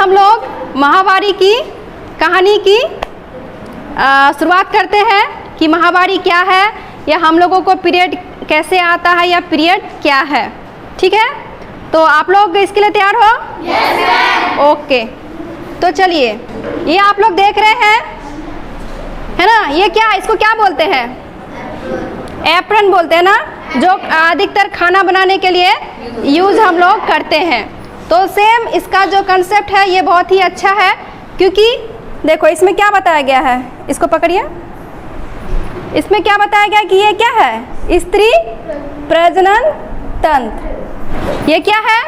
हम लोग माहवारी की कहानी की शुरुआत करते हैं कि माहवारी क्या है या हम लोगों को पीरियड कैसे आता है या पीरियड क्या है। ठीक है, तो आप लोग इसके लिए तैयार हो? Yes ma'am. ओके, तो चलिए, ये आप लोग देख रहे हैं है ना, ये क्या, इसको क्या बोलते हैं? एप्रन बोलते हैं ना, जो अधिकतर खाना बनाने के लिए यूज़ हम लोग करते हैं। तो सेम इसका जो कंसेप्ट है ये बहुत ही अच्छा है, क्योंकि देखो इसमें क्या बताया गया है, इसको पकड़िए। इसमें क्या बताया गया कि ये क्या है? स्त्री प्रजनन तंत्र। ये क्या है?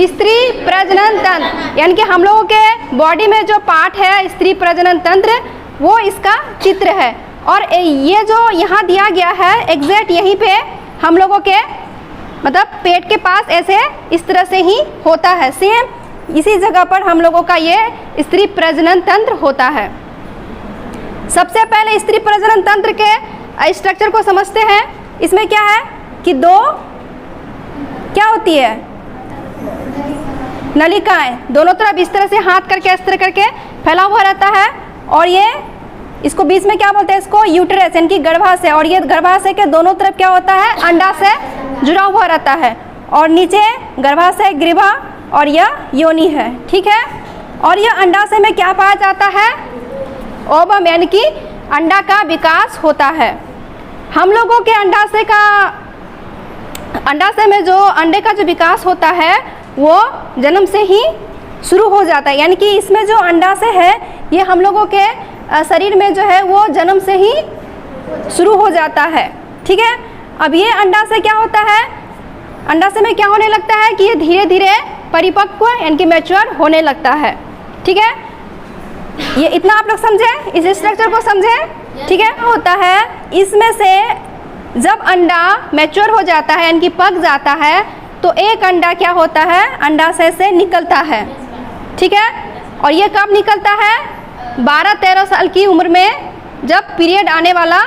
स्त्री प्रजनन तंत्र, यानी कि हम लोगों के बॉडी में जो पार्ट है स्त्री प्रजनन तंत्र, वो इसका चित्र है। और ये जो यहाँ दिया गया है एग्जैक्ट यहीं पे हम लोगों के मतलब पेट के पास ऐसे इस तरह से ही होता है। सेम इसी जगह पर हम लोगों का ये स्त्री प्रजनन तंत्र होता है। सबसे पहले स्त्री प्रजनन तंत्र के स्ट्रक्चर को समझते हैं। इसमें क्या है कि दो क्या होती है? नलिकाएं, दोनों तरफ इस तरह से हाथ करके इस तरह करके फैला हुआ रहता है। और ये इसको बीच में क्या बोलते हैं? इसको यूटेरस यानी कि गर्भाशय। और ये गर्भाशय के दोनों तरफ क्या होता है? अंडा से जुड़ा हुआ रहता है। और नीचे गर्भाशय, ग्रीवा और यह योनि है। ठीक है, और यह अंडाशय में क्या पाया जाता है? ओवम, यानी कि अंडा का विकास होता है। हम लोगों के अंडाशय में जो अंडे का जो विकास होता है वो जन्म से ही शुरू हो जाता है। यानी कि इसमें जो अंडाशय है ये हम लोगों के शरीर में जो है वो जन्म से ही शुरू हो जाता है। ठीक है, अब ये अंडाशय क्या होता है? अंडाशय में क्या होने लगता है कि ये धीरे धीरे परिपक्व यानी कि मैच्योर होने लगता है। ठीक है, ये इतना आप लोग समझे, इस स्ट्रक्चर को समझे। ठीक है, होता है इसमें से जब अंडा मैच्योर हो जाता है यानी कि पक जाता है तो एक अंडा क्या होता है? अंडाशय से निकलता है। ठीक है, और ये कब निकलता है? 12-13 साल की उम्र में जब पीरियड आने वाला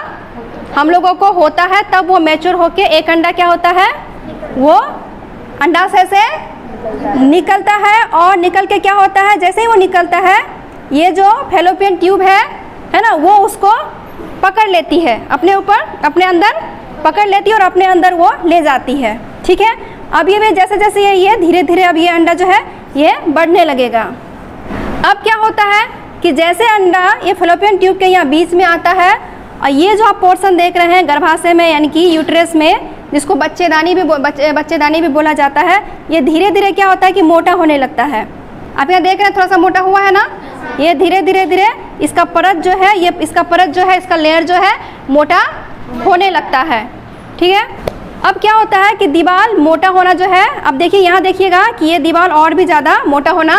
हम लोगों को होता है तब वो मैच्योर होके एक अंडा क्या होता है? वो अंडाशय से निकलता है। और निकल के क्या होता है? जैसे ही वो निकलता है ये जो फैलोपियन ट्यूब है ना, वो उसको पकड़ लेती है, अपने ऊपर अपने अंदर पकड़ लेती है और अपने अंदर वो ले जाती है। ठीक है, अब ये जैसे जैसे ये धीरे धीरे अब ये अंडा जो है ये बढ़ने लगेगा। अब क्या होता है कि जैसे अंडा ये फैलोपियन ट्यूब के यहाँ बीच में आता है और ये जो आप पोर्शन देख रहे हैं गर्भाशय में यानी कि यूट्रस में, जिसको बच्चेदानी भी बोला जाता है, ये धीरे धीरे क्या होता है कि मोटा होने लगता है। आप यहाँ देख रहे हैं थोड़ा सा मोटा हुआ है ना, ये धीरे धीरे इसका परत जो है इसका लेयर जो है मोटा होने लगता है। ठीक है, अब क्या होता है कि दीवार मोटा होना जो है, अब देखिए यहाँ देखिएगा कि ये दीवार और भी ज़्यादा मोटा होना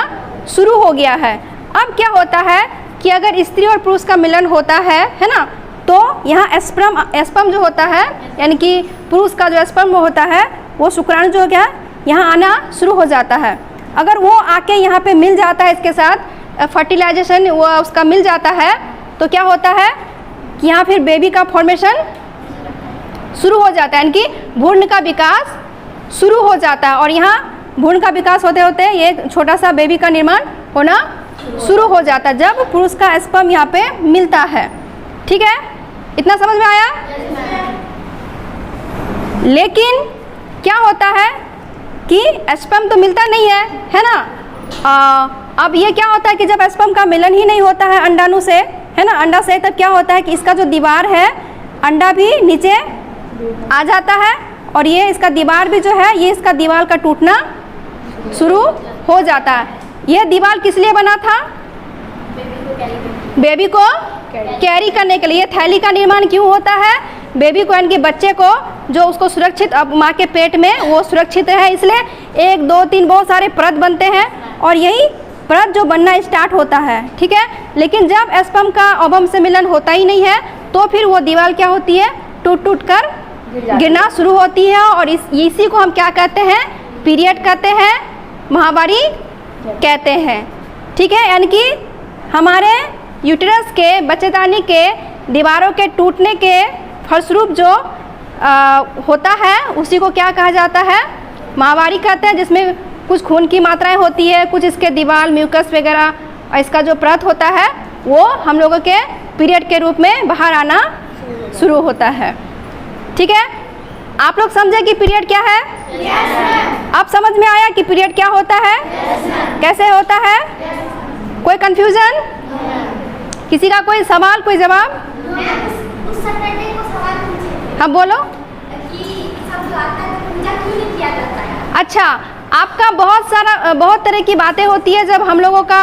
शुरू हो गया है। अब क्या होता है कि अगर स्त्री और पुरुष का मिलन होता है ना, तो यहाँ स्पर्म जो होता है यानी कि पुरुष का जो स्पर्म होता है वो शुक्राणु जो है यहाँ आना शुरू हो जाता है। अगर वो आके यहाँ पे मिल जाता है, इसके साथ फर्टिलाइजेशन वो उसका मिल जाता है, तो क्या होता है कि यहाँ फिर बेबी का फॉर्मेशन शुरू हो जाता है, यानी कि भ्रूण का विकास शुरू हो जाता है। और यहाँ भ्रूण का विकास होते होते ये छोटा सा बेबी का निर्माण होना शुरू हो जाता है जब पुरुष का स्पर्म यहाँ पे मिलता है। ठीक है, इतना समझ में आया? लेकिन क्या होता है कि स्पर्म तो मिलता नहीं है ना। अब ये क्या होता है कि जब स्पर्म का मिलन ही नहीं होता है अंडाणु से, है ना, अंडा से, तब क्या होता है कि इसका जो दीवार है अंडा भी नीचे आ जाता है और ये इसका दीवार भी जो है ये इसका दीवार का टूटना शुरू हो जाता है। ये दीवार किस लिए बना था? बेबी को कैरी करने के लिए। थैली का निर्माण क्यों होता है? बेबी को यानी कि बच्चे को जो उसको सुरक्षित, अब माँ के पेट में वो सुरक्षित है, इसलिए 1, 2, 3 बहुत सारे परत बनते हैं और यही परत जो बनना स्टार्ट होता है। ठीक है, लेकिन जब स्पर्म का ओवम से मिलन होता ही नहीं है तो फिर वो दीवार क्या होती है? टूट टूट कर गिरना शुरू होती है। और इसी को हम क्या कहते हैं? पीरियड कहते हैं, माहवारी कहते हैं। ठीक है, यानी कि हमारे यूटेरस के बच्चेदानी के दीवारों के टूटने के फलस्वरूप जो होता है उसी को क्या कहा जाता है? माहवारी कहते हैं, जिसमें कुछ खून की मात्राएं होती है, कुछ इसके दीवार म्यूकस वगैरह, और इसका जो परत होता है वो हम लोगों के पीरियड के रूप में बाहर आना शुरू होता है। ठीक है, आप लोग समझे कि पीरियड क्या है? अब समझ में आया कि पीरियड क्या होता है, कैसे होता है? कोई कंफ्यूजन? किसी का कोई सवाल, कोई जवाब? हाँ बोलो। अच्छा, आपका बहुत तरह की बातें होती है। जब हम लोगों का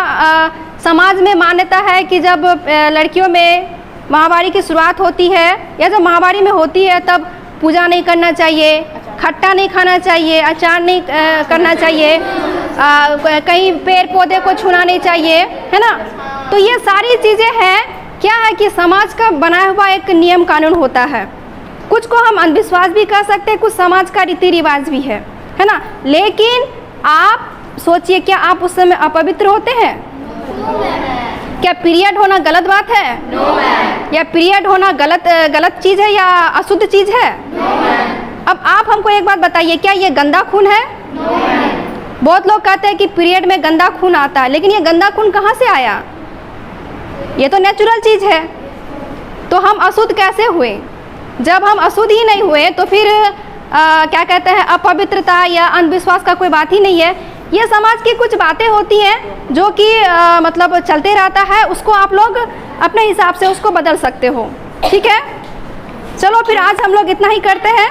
समाज में मान्यता है कि जब लड़कियों में माहवारी की शुरुआत होती है या जब माहवारी में होती है तब पूजा नहीं करना चाहिए, खट्टा नहीं खाना चाहिए, अचार नहीं करना चाहिए, कहीं पेड़ पौधे को छूना नहीं चाहिए, है ना। तो ये सारी चीज़ें हैं, क्या है कि समाज का बनाया हुआ एक नियम कानून होता है। कुछ को हम अंधविश्वास भी कह सकते हैं, कुछ समाज का रीति रिवाज भी है ना। लेकिन आप सोचिए, क्या आप उस समय अपवित्र होते हैं? क्या पीरियड होना गलत बात है? या पीरियड होना गलत चीज़ है या अशुद्ध चीज़ है? अब आप हमको एक बात बताइए, क्या ये गंदा खून है? बहुत लोग कहते हैं कि पीरियड में गंदा खून आता है, लेकिन ये गंदा खून कहाँ से आया? ये तो नेचुरल चीज़ है। तो हम अशुद्ध कैसे हुए? जब हम अशुद्ध ही नहीं हुए तो फिर क्या कहते हैं, अपवित्रता या अंधविश्वास का कोई बात ही नहीं है। ये समाज की कुछ बातें होती हैं जो कि मतलब चलते रहता है, उसको आप लोग अपने हिसाब से उसको बदल सकते हो। ठीक है, चलो फिर आज हम लोग इतना ही करते हैं।